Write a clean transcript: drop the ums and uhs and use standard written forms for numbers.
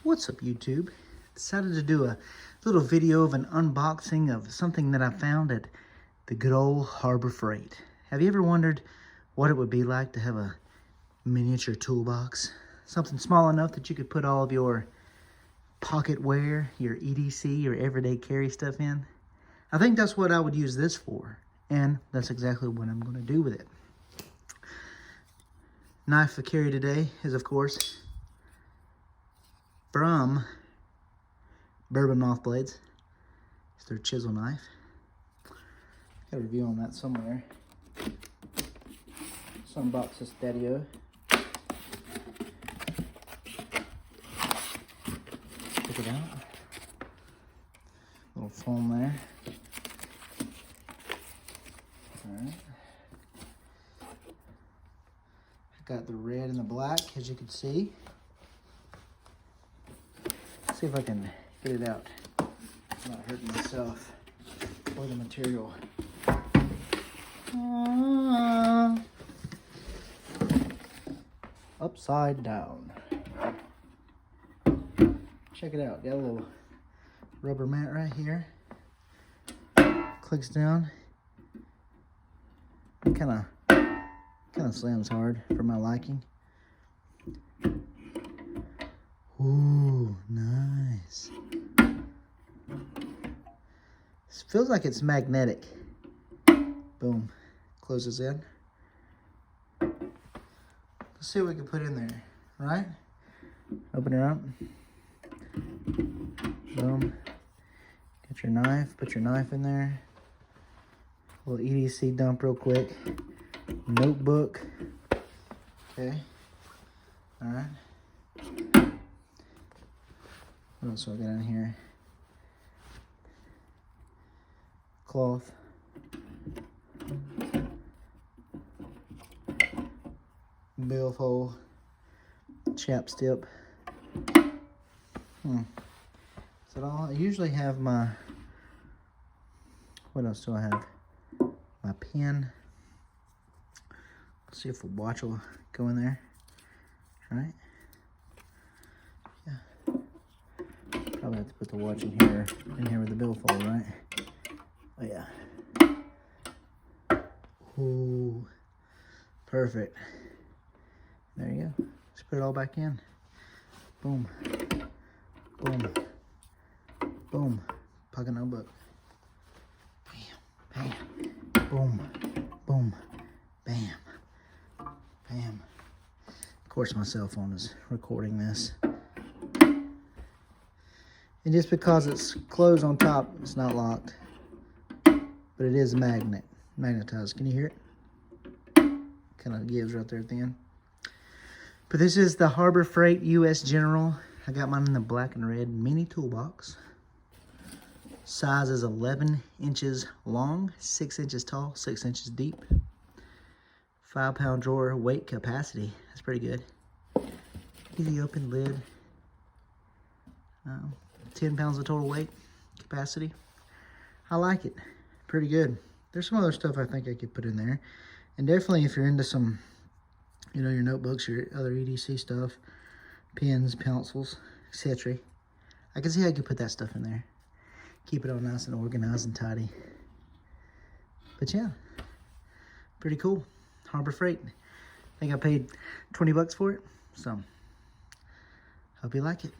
What's up, YouTube? Decided to do a little video of an unboxing of something that I found at the good old Harbor Freight. Have you ever wondered what it would be like to have a miniature toolbox? Something small enough that you could put all of your pocket wear, your EDC, your everyday carry stuff in. I think that's what I would use this for, and that's exactly what I'm going to do with it. Knife for carry today is, of course, from Bourbon Moth Blades. It's their chisel knife. Got a review on that somewhere. Let's unbox this daddy-o. Check it out. Little foam there. Alright. Got the red and the black, as you can see. Let's see if I can get it out. I'm not hurting myself or the material. Upside down. Check it out. Got a little rubber mat right here. Clicks down. Kind of slams hard for my liking. Ooh, nice. This feels like it's magnetic. Boom. Closes in. Let's see what we can put in there, right? Open her up. Boom. Get your knife. Put your knife in there. A little EDC dump real quick. Notebook. Okay. Alright. What else do I got in here? Cloth. Billfold. Chapstick. Is that all? I usually have my... What else do I have? My pen. Let's see if the watch will go in there. Right? Yeah. Probably have to put the watch in here with the billfold, right? Oh yeah. Ooh, perfect. There you go. Just put it all back in. Boom. Boom. Boom. Pocket notebook. Bam. Bam. Boom. Boom. Bam. Bam. Of course, my cell phone is recording this. And just because it's closed on top, it's not locked. But it is magnetized. Can you hear it? Kind of gives right there at the end. But this is the Harbor Freight US General. I got mine in the black and red mini toolbox. Size is 11 inches long, 6 inches tall, 6 inches deep. 5-pound drawer weight capacity. That's pretty good. Easy open lid. 10 pounds of total weight capacity. I like it. Pretty good. There's some other stuff I think I could put in there. And definitely if you're into some, you know, your notebooks, your other EDC stuff, pens, pencils, etc. I can see how you could put that stuff in there. Keep it all nice and organized and tidy. But yeah, pretty cool. Harbor Freight. I think I paid 20 bucks for it. So, hope you like it.